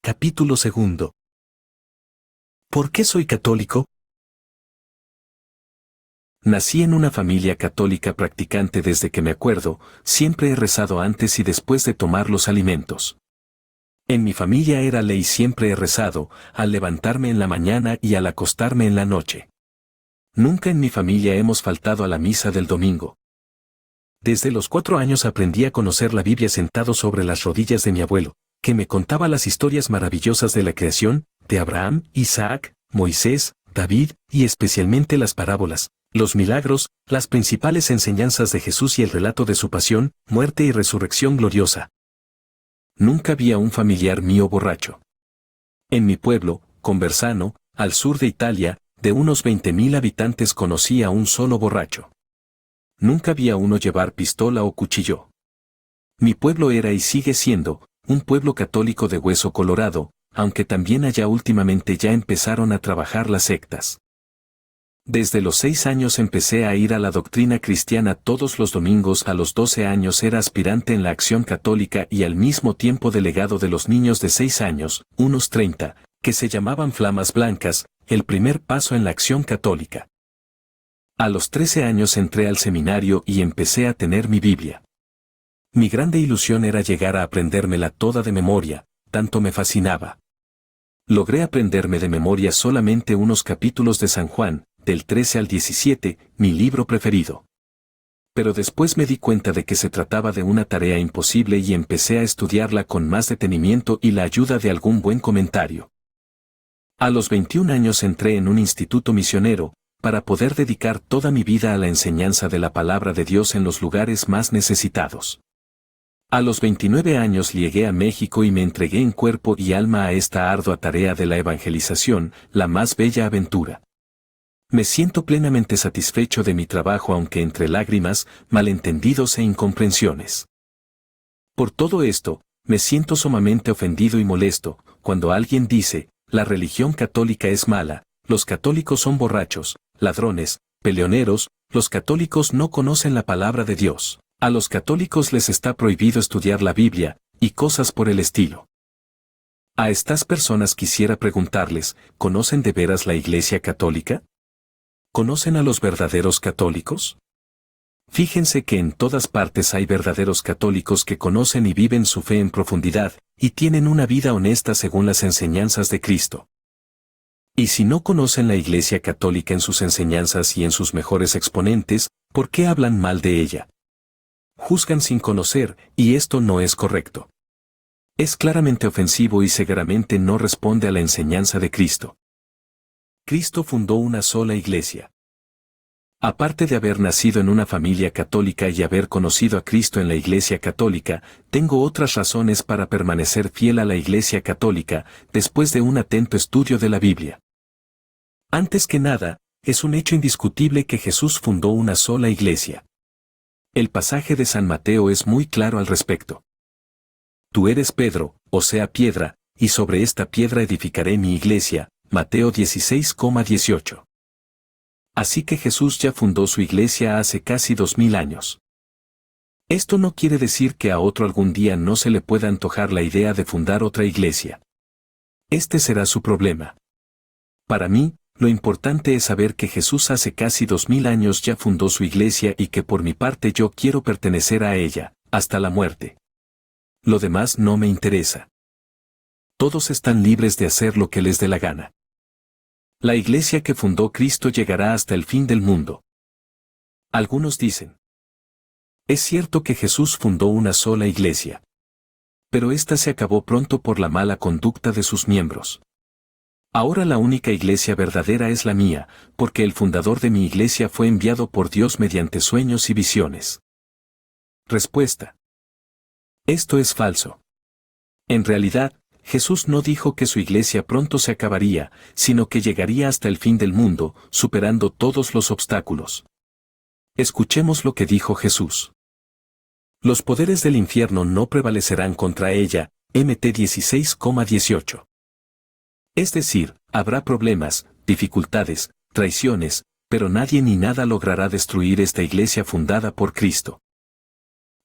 Capítulo 2. ¿Por qué soy católico? Nací en una familia católica practicante desde que me acuerdo, siempre he rezado antes y después de tomar los alimentos. En mi familia era ley siempre he rezado, al levantarme en la mañana y al acostarme en la noche. Nunca en mi familia hemos faltado a la misa del domingo. Desde los 4 años aprendí a conocer la Biblia sentado sobre las rodillas de mi abuelo, que me contaba las historias maravillosas de la creación, de Abraham, Isaac, Moisés, David, y especialmente las parábolas, los milagros, las principales enseñanzas de Jesús y el relato de su pasión, muerte y resurrección gloriosa. Nunca vi a un familiar mío borracho. En mi pueblo, Conversano, al sur de Italia, de unos 20.000 habitantes conocí a un solo borracho. Nunca vi a uno llevar pistola o cuchillo. Mi pueblo era y sigue siendo un pueblo católico de hueso colorado, aunque también allá últimamente ya empezaron a trabajar las sectas. Desde los 6 años empecé a ir a la doctrina cristiana todos los domingos. A los 12 años era aspirante en la Acción Católica y al mismo tiempo delegado de los niños de 6 años, unos 30, que se llamaban Flamas Blancas, el primer paso en la Acción Católica. A los 13 años entré al seminario y empecé a tener mi Biblia. Mi grande ilusión era llegar a aprendérmela toda de memoria, tanto me fascinaba. Logré aprenderme de memoria solamente unos capítulos de San Juan, del 13 al 17, mi libro preferido. Pero después me di cuenta de que se trataba de una tarea imposible y empecé a estudiarla con más detenimiento y la ayuda de algún buen comentario. A los 21 años entré en un instituto misionero, para poder dedicar toda mi vida a la enseñanza de la palabra de Dios en los lugares más necesitados. A los 29 años llegué a México y me entregué en cuerpo y alma a esta ardua tarea de la evangelización, la más bella aventura. Me siento plenamente satisfecho de mi trabajo aunque entre lágrimas, malentendidos e incomprensiones. Por todo esto, me siento sumamente ofendido y molesto, cuando alguien dice, la religión católica es mala, los católicos son borrachos, ladrones, peleoneros, los católicos no conocen la palabra de Dios. A los católicos les está prohibido estudiar la Biblia, y cosas por el estilo. A estas personas quisiera preguntarles, ¿conocen de veras la Iglesia Católica? ¿Conocen a los verdaderos católicos? Fíjense que en todas partes hay verdaderos católicos que conocen y viven su fe en profundidad, y tienen una vida honesta según las enseñanzas de Cristo. Y si no conocen la Iglesia Católica en sus enseñanzas y en sus mejores exponentes, ¿por qué hablan mal de ella? Juzgan sin conocer, y esto no es correcto. Es claramente ofensivo y severamente no responde a la enseñanza de Cristo. Cristo fundó una sola iglesia. Aparte de haber nacido en una familia católica y haber conocido a Cristo en la Iglesia Católica, tengo otras razones para permanecer fiel a la Iglesia Católica, después de un atento estudio de la Biblia. Antes que nada, es un hecho indiscutible que Jesús fundó una sola iglesia. El pasaje de San Mateo es muy claro al respecto. Tú eres Pedro, o sea piedra, y sobre esta piedra edificaré mi iglesia, Mateo 16,18. Así que Jesús ya fundó su iglesia hace casi 2000 años. Esto no quiere decir que a otro algún día no se le pueda antojar la idea de fundar otra iglesia. Este será su problema. Para mí, lo importante es saber que Jesús hace casi 2000 años ya fundó su iglesia y que por mi parte yo quiero pertenecer a ella, hasta la muerte. Lo demás no me interesa. Todos están libres de hacer lo que les dé la gana. La iglesia que fundó Cristo llegará hasta el fin del mundo. Algunos dicen: es cierto que Jesús fundó una sola iglesia. Pero esta se acabó pronto por la mala conducta de sus miembros. Ahora la única iglesia verdadera es la mía, porque el fundador de mi iglesia fue enviado por Dios mediante sueños y visiones. Respuesta: esto es falso. En realidad, Jesús no dijo que su iglesia pronto se acabaría, sino que llegaría hasta el fin del mundo, superando todos los obstáculos. Escuchemos lo que dijo Jesús. Los poderes del infierno no prevalecerán contra ella, Mt 16,18. Es decir, habrá problemas, dificultades, traiciones, pero nadie ni nada logrará destruir esta iglesia fundada por Cristo.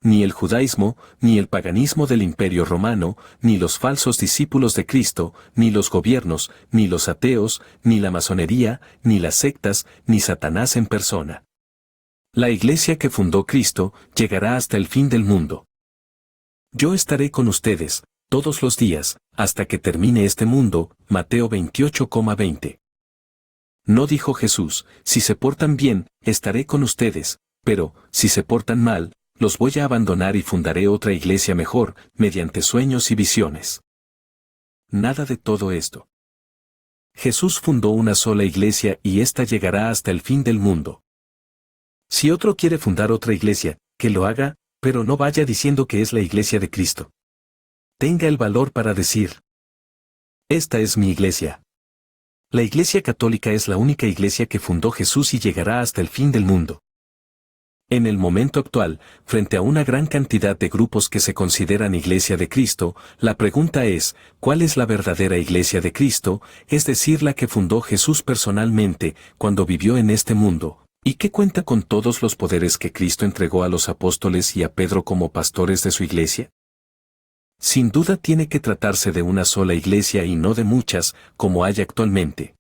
Ni el judaísmo, ni el paganismo del Imperio Romano, ni los falsos discípulos de Cristo, ni los gobiernos, ni los ateos, ni la masonería, ni las sectas, ni Satanás en persona. La iglesia que fundó Cristo llegará hasta el fin del mundo. Yo estaré con ustedes, todos los días, hasta que termine este mundo. Mateo 28,20. No dijo Jesús, si se portan bien, estaré con ustedes, pero, si se portan mal, los voy a abandonar y fundaré otra iglesia mejor, mediante sueños y visiones. Nada de todo esto. Jesús fundó una sola iglesia y ésta llegará hasta el fin del mundo. Si otro quiere fundar otra iglesia, que lo haga, pero no vaya diciendo que es la iglesia de Cristo. Tenga el valor para decir: esta es mi iglesia. La Iglesia Católica es la única iglesia que fundó Jesús y llegará hasta el fin del mundo. En el momento actual, frente a una gran cantidad de grupos que se consideran Iglesia de Cristo, la pregunta es, ¿cuál es la verdadera Iglesia de Cristo, es decir, la que fundó Jesús personalmente, cuando vivió en este mundo, y que cuenta con todos los poderes que Cristo entregó a los apóstoles y a Pedro como pastores de su iglesia? Sin duda tiene que tratarse de una sola iglesia y no de muchas, como hay actualmente.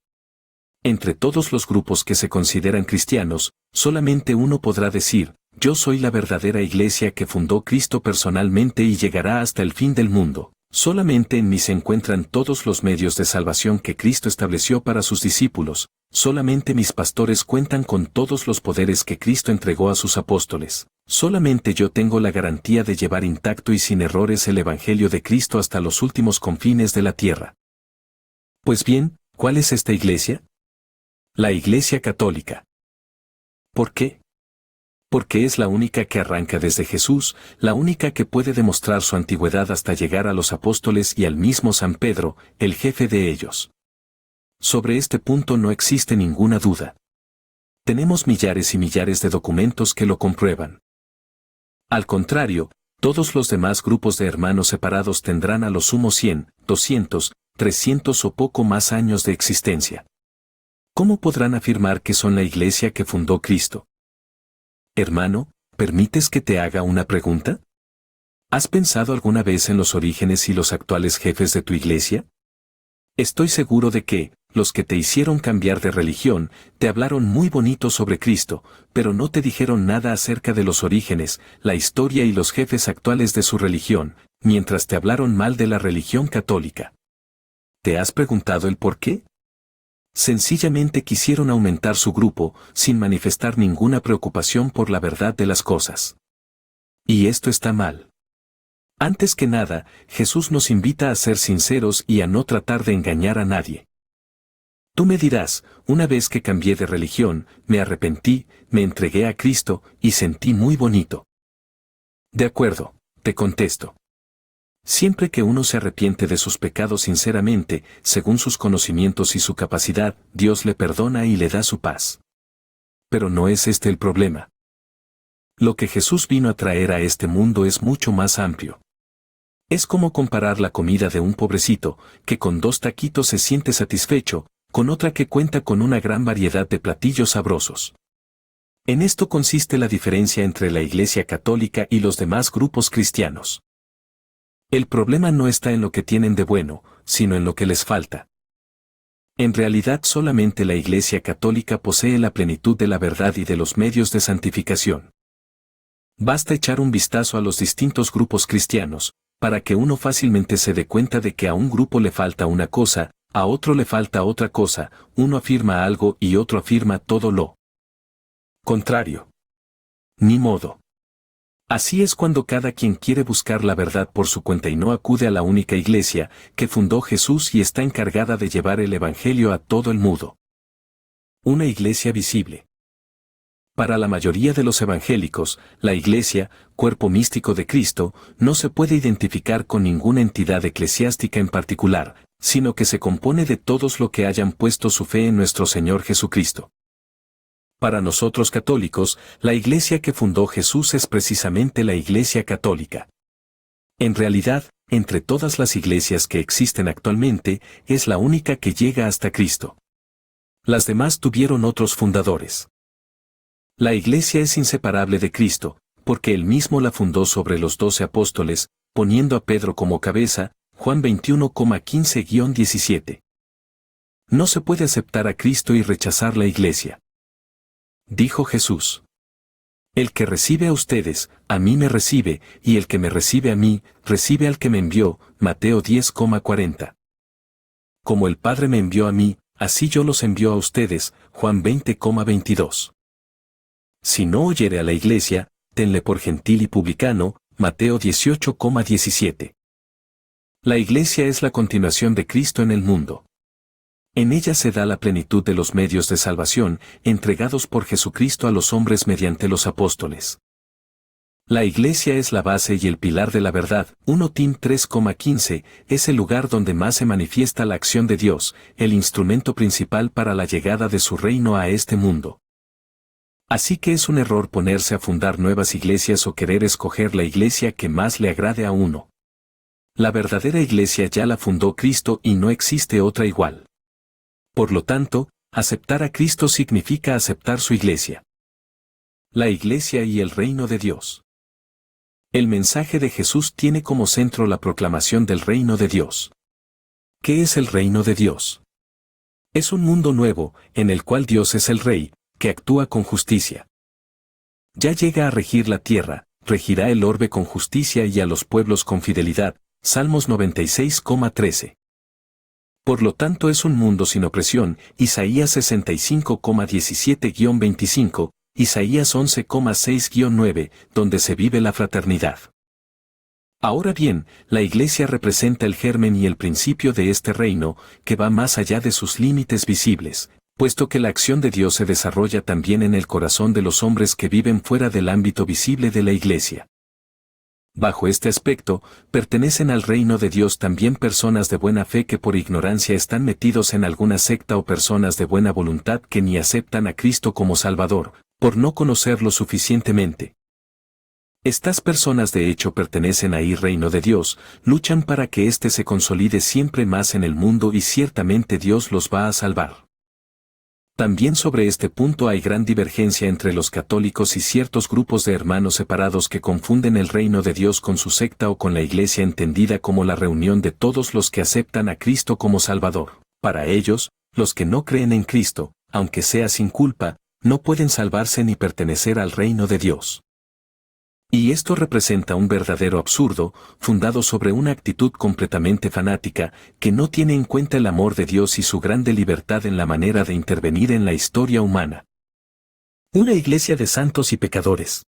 Entre todos los grupos que se consideran cristianos, solamente uno podrá decir: yo soy la verdadera iglesia que fundó Cristo personalmente y llegará hasta el fin del mundo. Solamente en mí se encuentran todos los medios de salvación que Cristo estableció para sus discípulos, solamente mis pastores cuentan con todos los poderes que Cristo entregó a sus apóstoles. Solamente yo tengo la garantía de llevar intacto y sin errores el Evangelio de Cristo hasta los últimos confines de la tierra. Pues bien, ¿cuál es esta iglesia? La Iglesia Católica. ¿Por qué? Porque es la única que arranca desde Jesús, la única que puede demostrar su antigüedad hasta llegar a los apóstoles y al mismo San Pedro, el jefe de ellos. Sobre este punto no existe ninguna duda. Tenemos millares y millares de documentos que lo comprueban. Al contrario, todos los demás grupos de hermanos separados tendrán a lo sumo 100, 200, 300 o poco más años de existencia. ¿Cómo podrán afirmar que son la iglesia que fundó Cristo? Hermano, ¿permites que te haga una pregunta? ¿Has pensado alguna vez en los orígenes y los actuales jefes de tu iglesia? Estoy seguro de que, los que te hicieron cambiar de religión, te hablaron muy bonito sobre Cristo, pero no te dijeron nada acerca de los orígenes, la historia y los jefes actuales de su religión, mientras te hablaron mal de la religión católica. ¿Te has preguntado el por qué? Sencillamente quisieron aumentar su grupo, sin manifestar ninguna preocupación por la verdad de las cosas. Y esto está mal. Antes que nada, Jesús nos invita a ser sinceros y a no tratar de engañar a nadie. Tú me dirás: una vez que cambié de religión, me arrepentí, me entregué a Cristo y sentí muy bonito. De acuerdo, te contesto. Siempre que uno se arrepiente de sus pecados sinceramente, según sus conocimientos y su capacidad, Dios le perdona y le da su paz. Pero no es este el problema. Lo que Jesús vino a traer a este mundo es mucho más amplio. Es como comparar la comida de un pobrecito, que con 2 taquitos se siente satisfecho, con otra que cuenta con una gran variedad de platillos sabrosos. En esto consiste la diferencia entre la Iglesia Católica y los demás grupos cristianos. El problema no está en lo que tienen de bueno, sino en lo que les falta. En realidad solamente la Iglesia Católica posee la plenitud de la verdad y de los medios de santificación. Basta echar un vistazo a los distintos grupos cristianos, para que uno fácilmente se dé cuenta de que a un grupo le falta una cosa, a otro le falta otra cosa, uno afirma algo y otro afirma todo lo contrario. Ni modo. Así es cuando cada quien quiere buscar la verdad por su cuenta y no acude a la única iglesia que fundó Jesús y está encargada de llevar el Evangelio a todo el mundo. Una iglesia visible. Para la mayoría de los evangélicos, la iglesia, cuerpo místico de Cristo, no se puede identificar con ninguna entidad eclesiástica en particular, sino que se compone de todos los que hayan puesto su fe en nuestro Señor Jesucristo. Para nosotros católicos, la iglesia que fundó Jesús es precisamente la Iglesia Católica. En realidad, entre todas las iglesias que existen actualmente, es la única que llega hasta Cristo. Las demás tuvieron otros fundadores. La iglesia es inseparable de Cristo, porque él mismo la fundó sobre los 12 apóstoles, poniendo a Pedro como cabeza, Juan 21,15-17. No se puede aceptar a Cristo y rechazar la iglesia. Dijo Jesús. El que recibe a ustedes, a mí me recibe, y el que me recibe a mí, recibe al que me envió, Mateo 10,40. Como el Padre me envió a mí, así yo los envío a ustedes, Juan 20,22. Si no oyere a la iglesia, tenle por gentil y publicano, Mateo 18,17. La iglesia es la continuación de Cristo en el mundo. En ella se da la plenitud de los medios de salvación, entregados por Jesucristo a los hombres mediante los apóstoles. La iglesia es la base y el pilar de la verdad. 1 Tim 3,15 es el lugar donde más se manifiesta la acción de Dios, el instrumento principal para la llegada de su reino a este mundo. Así que es un error ponerse a fundar nuevas iglesias o querer escoger la iglesia que más le agrade a uno. La verdadera iglesia ya la fundó Cristo y no existe otra igual. Por lo tanto, aceptar a Cristo significa aceptar su iglesia. La iglesia y el reino de Dios. El mensaje de Jesús tiene como centro la proclamación del reino de Dios. ¿Qué es el reino de Dios? Es un mundo nuevo, en el cual Dios es el Rey, que actúa con justicia. Ya llega a regir la tierra, regirá el orbe con justicia y a los pueblos con fidelidad. Salmos 96,13. Por lo tanto es un mundo sin opresión, Isaías 65,17-25, Isaías 11,6-9, donde se vive la fraternidad. Ahora bien, la iglesia representa el germen y el principio de este reino, que va más allá de sus límites visibles, puesto que la acción de Dios se desarrolla también en el corazón de los hombres que viven fuera del ámbito visible de la iglesia. Bajo este aspecto, pertenecen al reino de Dios también personas de buena fe que por ignorancia están metidos en alguna secta o personas de buena voluntad que ni aceptan a Cristo como Salvador, por no conocerlo suficientemente. Estas personas de hecho pertenecen al reino de Dios, luchan para que éste se consolide siempre más en el mundo y ciertamente Dios los va a salvar. También sobre este punto hay gran divergencia entre los católicos y ciertos grupos de hermanos separados que confunden el reino de Dios con su secta o con la iglesia entendida como la reunión de todos los que aceptan a Cristo como Salvador. Para ellos, los que no creen en Cristo, aunque sea sin culpa, no pueden salvarse ni pertenecer al reino de Dios. Y esto representa un verdadero absurdo, fundado sobre una actitud completamente fanática, que no tiene en cuenta el amor de Dios y su grande libertad en la manera de intervenir en la historia humana. Una iglesia de santos y pecadores.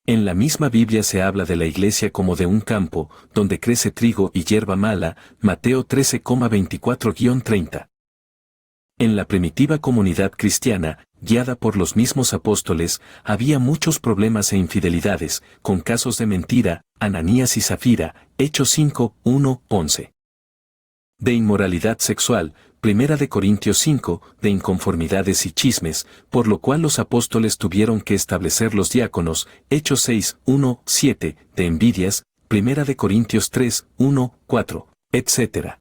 En la misma Biblia se habla de la iglesia como de un campo, donde crece trigo y hierba mala, Mateo 13,24-30. En la primitiva comunidad cristiana, guiada por los mismos apóstoles, había muchos problemas e infidelidades, con casos de mentira, Ananías y Zafira, Hechos 5, 1, 11. De inmoralidad sexual, 1 Corintios 5, de inconformidades y chismes, por lo cual los apóstoles tuvieron que establecer los diáconos, Hechos 6, 1, 7, de envidias, 1 Corintios 3, 1, 4, etc.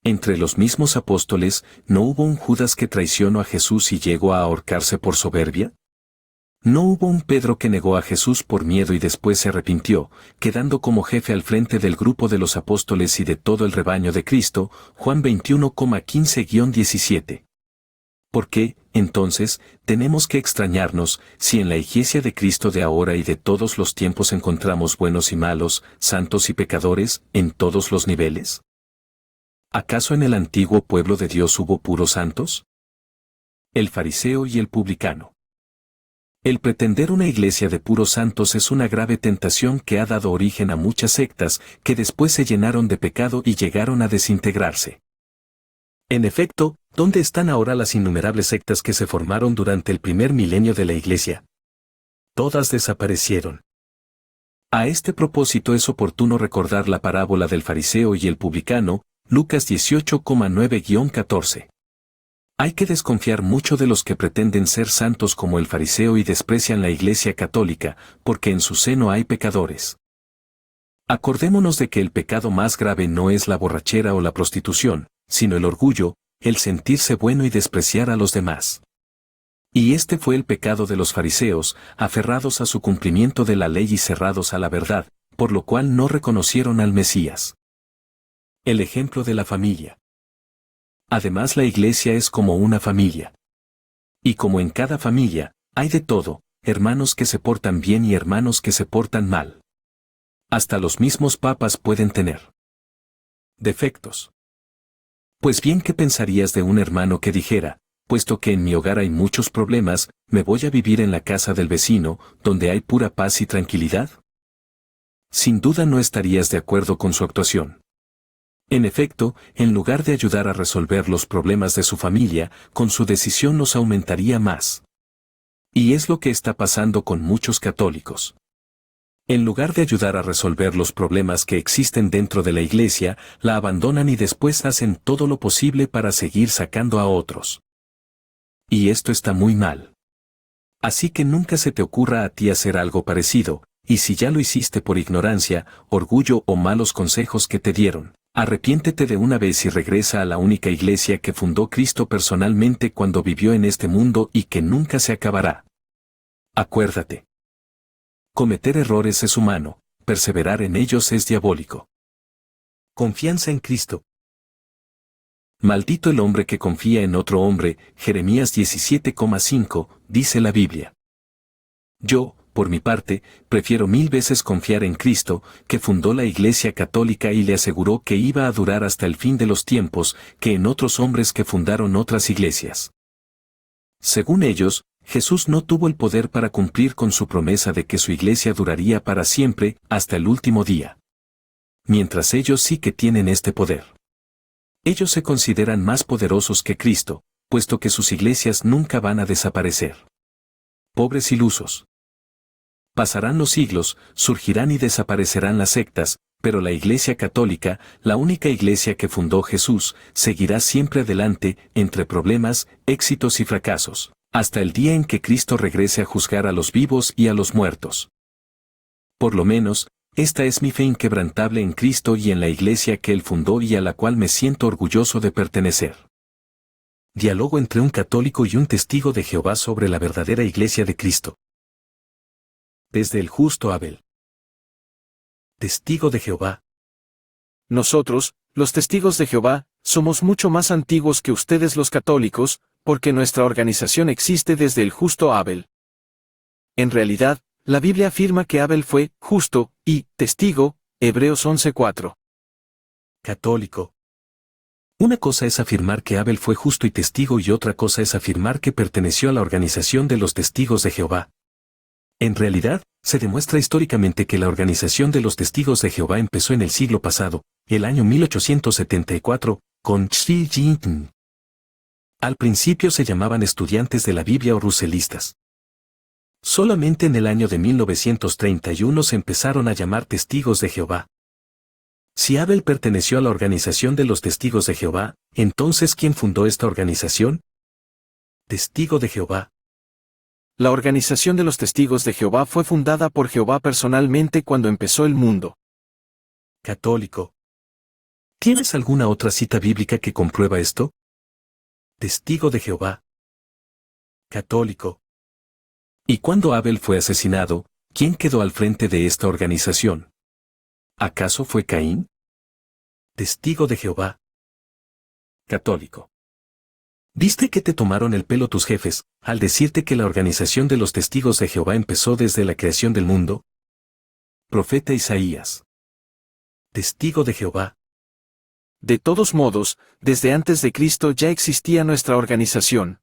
Entre los mismos apóstoles, ¿no hubo un Judas que traicionó a Jesús y llegó a ahorcarse por soberbia? ¿No hubo un Pedro que negó a Jesús por miedo y después se arrepintió, quedando como jefe al frente del grupo de los apóstoles y de todo el rebaño de Cristo? Juan 21,15-17. ¿Por qué, entonces, tenemos que extrañarnos, si en la iglesia de Cristo de ahora y de todos los tiempos encontramos buenos y malos, santos y pecadores, en todos los niveles? ¿Acaso en el antiguo pueblo de Dios hubo puros santos? El fariseo y el publicano. El pretender una iglesia de puros santos es una grave tentación que ha dado origen a muchas sectas que después se llenaron de pecado y llegaron a desintegrarse. En efecto, ¿dónde están ahora las innumerables sectas que se formaron durante el primer milenio de la iglesia? Todas desaparecieron. A este propósito es oportuno recordar la parábola del fariseo y el publicano, Lucas 18,9-14. Hay que desconfiar mucho de los que pretenden ser santos como el fariseo y desprecian la Iglesia católica, porque en su seno hay pecadores. Acordémonos de que el pecado más grave no es la borrachera o la prostitución, sino el orgullo, el sentirse bueno y despreciar a los demás. Y este fue el pecado de los fariseos, aferrados a su cumplimiento de la ley y cerrados a la verdad, por lo cual no reconocieron al Mesías. El ejemplo de la familia. Además, la iglesia es como una familia. Y como en cada familia, hay de todo, hermanos que se portan bien y hermanos que se portan mal. Hasta los mismos papas pueden tener defectos. Pues bien, ¿qué pensarías de un hermano que dijera, puesto que en mi hogar hay muchos problemas, me voy a vivir en la casa del vecino, donde hay pura paz y tranquilidad? Sin duda no estarías de acuerdo con su actuación. En efecto, en lugar de ayudar a resolver los problemas de su familia, con su decisión los aumentaría más. Y es lo que está pasando con muchos católicos. En lugar de ayudar a resolver los problemas que existen dentro de la iglesia, la abandonan y después hacen todo lo posible para seguir sacando a otros. Y esto está muy mal. Así que nunca se te ocurra a ti hacer algo parecido, y si ya lo hiciste por ignorancia, orgullo o malos consejos que te dieron, arrepiéntete de una vez y regresa a la única iglesia que fundó Cristo personalmente cuando vivió en este mundo y que nunca se acabará. Acuérdate. Cometer errores es humano, perseverar en ellos es diabólico. Confianza en Cristo. Maldito el hombre que confía en otro hombre, Jeremías 17,5, dice la Biblia. Yo, por mi parte, prefiero 1000 veces confiar en Cristo, que fundó la Iglesia Católica y le aseguró que iba a durar hasta el fin de los tiempos, que en otros hombres que fundaron otras iglesias. Según ellos, Jesús no tuvo el poder para cumplir con su promesa de que su iglesia duraría para siempre, hasta el último día. Mientras ellos sí que tienen este poder. Ellos se consideran más poderosos que Cristo, puesto que sus iglesias nunca van a desaparecer. Pobres ilusos. Pasarán los siglos, surgirán y desaparecerán las sectas, pero la Iglesia Católica, la única iglesia que fundó Jesús, seguirá siempre adelante, entre problemas, éxitos y fracasos, hasta el día en que Cristo regrese a juzgar a los vivos y a los muertos. Por lo menos, esta es mi fe inquebrantable en Cristo y en la iglesia que Él fundó y a la cual me siento orgulloso de pertenecer. Diálogo entre un católico y un testigo de Jehová sobre la verdadera iglesia de Cristo. Desde el justo Abel. Testigo de Jehová. Nosotros, los testigos de Jehová, somos mucho más antiguos que ustedes los católicos, porque nuestra organización existe desde el justo Abel. En realidad, la Biblia afirma que Abel fue justo y testigo, Hebreos 11:4. Católico. Una cosa es afirmar que Abel fue justo y testigo y otra cosa es afirmar que perteneció a la organización de los testigos de Jehová. En realidad, se demuestra históricamente que la organización de los testigos de Jehová empezó en el siglo pasado, el año 1874, con Shri Jin. Al principio se llamaban estudiantes de la Biblia o ruselistas. Solamente en el año de 1931 se empezaron a llamar testigos de Jehová. Si Abel perteneció a la organización de los testigos de Jehová, entonces ¿quién fundó esta organización? Testigo de Jehová. La organización de los testigos de Jehová fue fundada por Jehová personalmente cuando empezó el mundo. Católico. ¿Tienes alguna otra cita bíblica que comprueba esto? Testigo de Jehová. Católico. ¿Y cuando Abel fue asesinado, quién quedó al frente de esta organización? ¿Acaso fue Caín? Testigo de Jehová. Católico. ¿Viste que te tomaron el pelo tus jefes, al decirte que la organización de los testigos de Jehová empezó desde la creación del mundo? Profeta Isaías. Testigo de Jehová. De todos modos, desde antes de Cristo ya existía nuestra organización.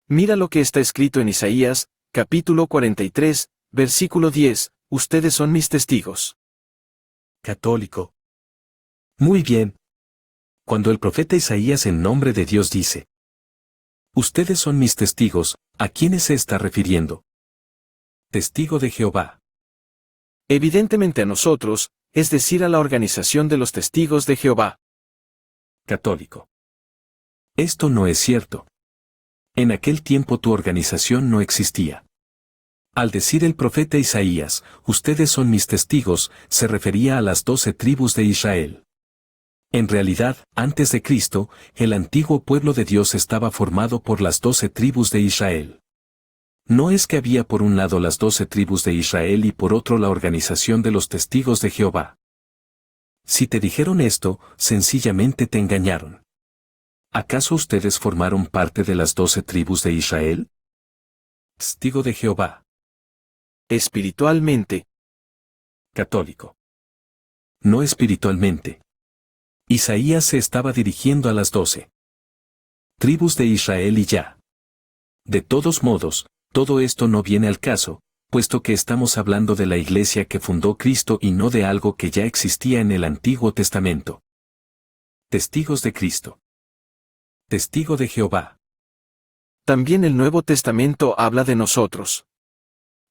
Mira lo que está escrito en Isaías, capítulo 43, versículo 10, ustedes son mis testigos. Católico. Muy bien. Cuando el profeta Isaías en nombre de Dios dice, ustedes son mis testigos, ¿a quiénes se está refiriendo? Testigo de Jehová. Evidentemente a nosotros, es decir a la organización de los testigos de Jehová. Católico. Esto no es cierto. En aquel tiempo tu organización no existía. Al decir el profeta Isaías, ustedes son mis testigos, se refería a las 12 tribus de Israel. En realidad, antes de Cristo, el antiguo pueblo de Dios estaba formado por las 12 tribus de Israel. No es que había por un lado las 12 tribus de Israel y por otro la organización de los testigos de Jehová. Si te dijeron esto, sencillamente te engañaron. ¿Acaso ustedes formaron parte de las 12 tribus de Israel? Testigo de Jehová. Espiritualmente. Católico. No espiritualmente. Isaías se estaba dirigiendo a las 12 tribus de Israel y ya. De todos modos, todo esto no viene al caso, puesto que estamos hablando de la iglesia que fundó Cristo y no de algo que ya existía en el Antiguo Testamento. Testigos de Cristo. Testigo de Jehová. También el Nuevo Testamento habla de nosotros.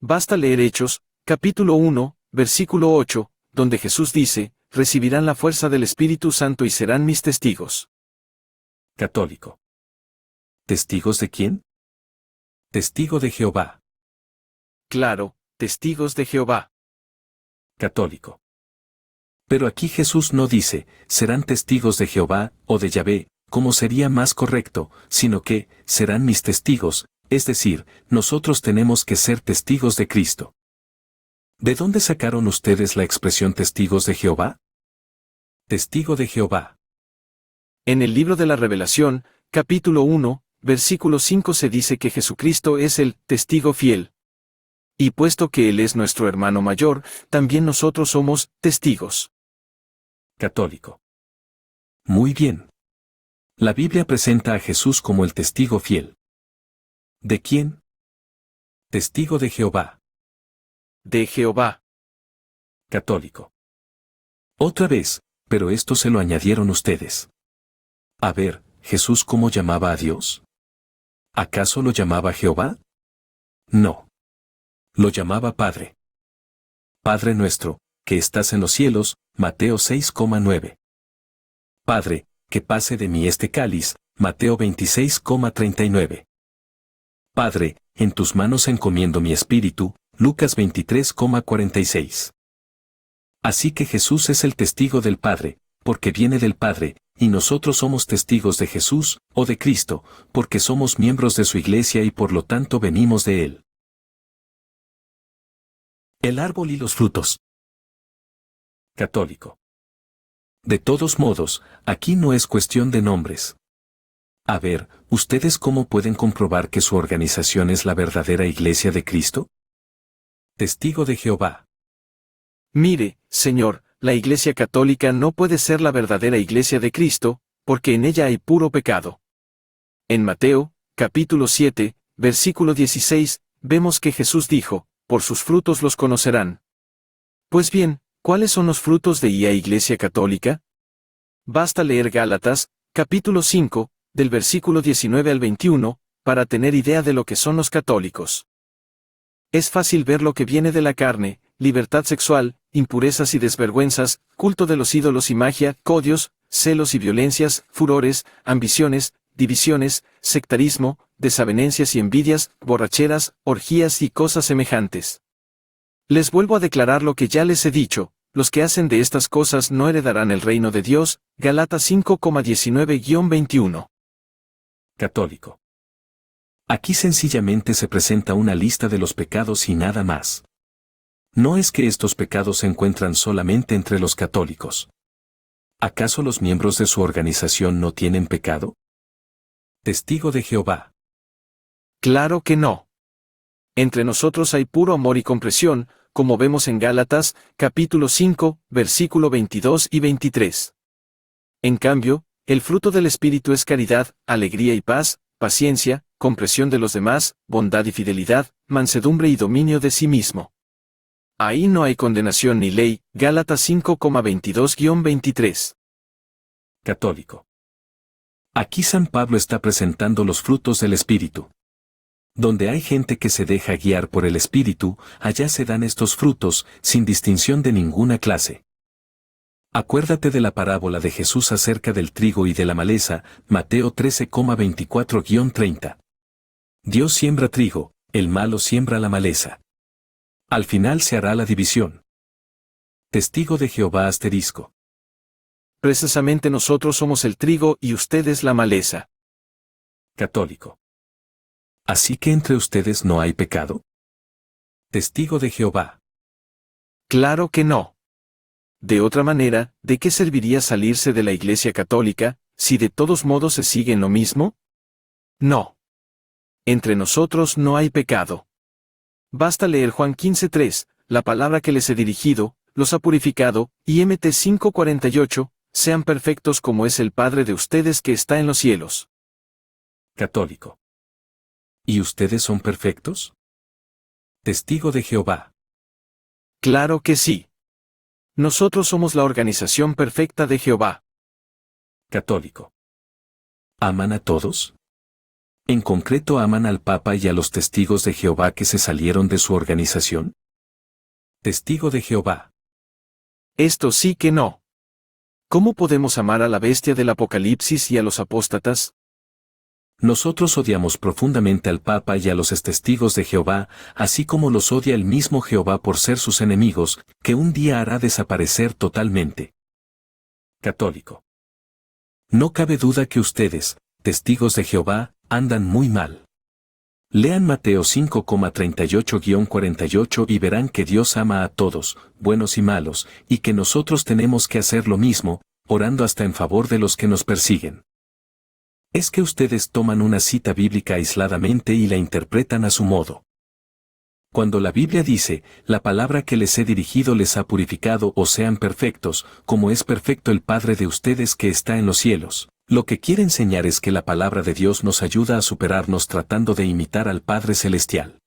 Basta leer Hechos, capítulo 1, versículo 8, donde Jesús dice, recibirán la fuerza del Espíritu Santo y serán mis testigos. Católico. ¿Testigos de quién? Testigo de Jehová. Claro, testigos de Jehová. Católico. Pero aquí Jesús no dice, serán testigos de Jehová, o de Yahvé, como sería más correcto, sino que, serán mis testigos, es decir, nosotros tenemos que ser testigos de Cristo. ¿De dónde sacaron ustedes la expresión testigos de Jehová? Testigo de Jehová. En el libro de la Revelación, capítulo 1, versículo 5 se dice que Jesucristo es el testigo fiel. Y puesto que Él es nuestro hermano mayor, también nosotros somos testigos. Católico. Muy bien. La Biblia presenta a Jesús como el testigo fiel. ¿De quién? Testigo de Jehová. De Jehová. Católico. Otra vez, pero esto se lo añadieron ustedes. A ver, ¿Jesús cómo llamaba a Dios? ¿Acaso lo llamaba Jehová? No. Lo llamaba Padre. Padre nuestro, que estás en los cielos, Mateo 6,9. Padre, que pase de mí este cáliz, Mateo 26,39. Padre, en tus manos encomiendo mi espíritu, Lucas 23,46. Así que Jesús es el testigo del Padre, porque viene del Padre, y nosotros somos testigos de Jesús, o de Cristo, porque somos miembros de su iglesia y por lo tanto venimos de Él. El árbol y los frutos. Católico. De todos modos, aquí no es cuestión de nombres. A ver, ¿ustedes cómo pueden comprobar que su organización es la verdadera iglesia de Cristo? Testigo de Jehová. Mire, Señor, la Iglesia Católica no puede ser la verdadera Iglesia de Cristo, porque en ella hay puro pecado. En Mateo, capítulo 7, versículo 16, vemos que Jesús dijo, por sus frutos los conocerán. Pues bien, ¿cuáles son los frutos de la Iglesia Católica? Basta leer Gálatas, capítulo 5, del versículo 19 al 21, para tener idea de lo que son los católicos. Es fácil ver lo que viene de la carne: libertad sexual, impurezas y desvergüenzas, culto de los ídolos y magia, codios, celos y violencias, furores, ambiciones, divisiones, sectarismo, desavenencias y envidias, borracheras, orgías y cosas semejantes. Les vuelvo a declarar lo que ya les he dicho: los que hacen de estas cosas no heredarán el reino de Dios. Gálatas 5,19-21. Católico. Aquí sencillamente se presenta una lista de los pecados y nada más. No es que estos pecados se encuentran solamente entre los católicos. ¿Acaso los miembros de su organización no tienen pecado? Testigo de Jehová. Claro que no. Entre nosotros hay puro amor y comprensión, como vemos en Gálatas, capítulo 5, versículo 22 y 23. En cambio, el fruto del Espíritu es caridad, alegría y paz, paciencia, comprensión de los demás, bondad y fidelidad, mansedumbre y dominio de sí mismo. Ahí no hay condenación ni ley. Gálatas 5,22-23. Católico. Aquí San Pablo está presentando los frutos del Espíritu. Donde hay gente que se deja guiar por el Espíritu, allá se dan estos frutos, sin distinción de ninguna clase. Acuérdate de la parábola de Jesús acerca del trigo y de la maleza, Mateo 13,24-30. Dios siembra trigo, el malo siembra la maleza. Al final se hará la división. Testigo de Jehová asterisco. Precisamente nosotros somos el trigo y ustedes la maleza. Católico. ¿Así que entre ustedes no hay pecado? Testigo de Jehová. Claro que no. De otra manera, ¿de qué serviría salirse de la Iglesia Católica, si de todos modos se sigue en lo mismo? No. Entre nosotros no hay pecado. Basta leer Juan 15:3, la palabra que les he dirigido, los ha purificado, y Mt 5:48, sean perfectos como es el Padre de ustedes que está en los cielos. Católico. ¿Y ustedes son perfectos? Testigo de Jehová. Claro que sí. Nosotros somos la organización perfecta de Jehová. Católico. ¿Aman a todos? ¿En concreto aman al Papa y a los testigos de Jehová que se salieron de su organización? Testigo de Jehová. Esto sí que no. ¿Cómo podemos amar a la bestia del Apocalipsis y a los apóstatas? Nosotros odiamos profundamente al Papa y a los testigos de Jehová, así como los odia el mismo Jehová por ser sus enemigos, que un día hará desaparecer totalmente. Católico. No cabe duda que ustedes, testigos de Jehová, andan muy mal. Lean Mateo 5,38-48 y verán que Dios ama a todos, buenos y malos, y que nosotros tenemos que hacer lo mismo, orando hasta en favor de los que nos persiguen. Es que ustedes toman una cita bíblica aisladamente y la interpretan a su modo. Cuando la Biblia dice, la palabra que les he dirigido les ha purificado o sean perfectos, como es perfecto el Padre de ustedes que está en los cielos, lo que quiere enseñar es que la palabra de Dios nos ayuda a superarnos tratando de imitar al Padre Celestial.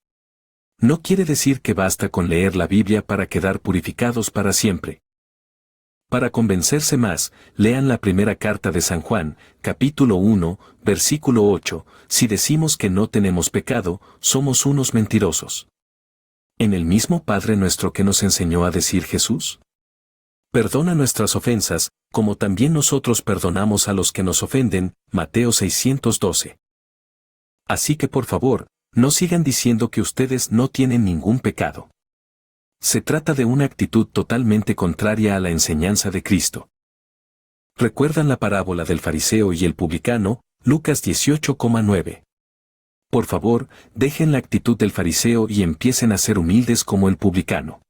No quiere decir que basta con leer la Biblia para quedar purificados para siempre. Para convencerse más, lean la primera carta de San Juan, capítulo 1, versículo 8, si decimos que no tenemos pecado, somos unos mentirosos. ¿En el mismo Padre nuestro que nos enseñó a decir Jesús? Perdona nuestras ofensas, como también nosotros perdonamos a los que nos ofenden, Mateo 612. Así que por favor, no sigan diciendo que ustedes no tienen ningún pecado. Se trata de una actitud totalmente contraria a la enseñanza de Cristo. ¿Recuerdan la parábola del fariseo y el publicano, Lucas 18,9? Por favor, dejen la actitud del fariseo y empiecen a ser humildes como el publicano.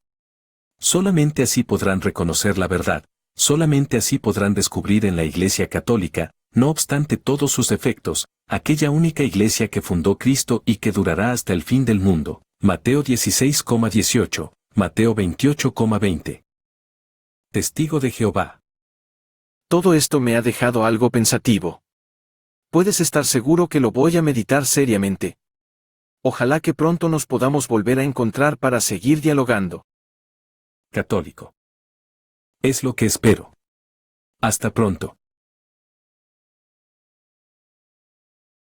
Solamente así podrán reconocer la verdad, solamente así podrán descubrir en la Iglesia Católica, no obstante todos sus defectos, aquella única Iglesia que fundó Cristo y que durará hasta el fin del mundo. Mateo 16,18. Mateo 28,20. Testigo de Jehová. Todo esto me ha dejado algo pensativo. Puedes estar seguro que lo voy a meditar seriamente. Ojalá que pronto nos podamos volver a encontrar para seguir dialogando. Católico. Es lo que espero. Hasta pronto.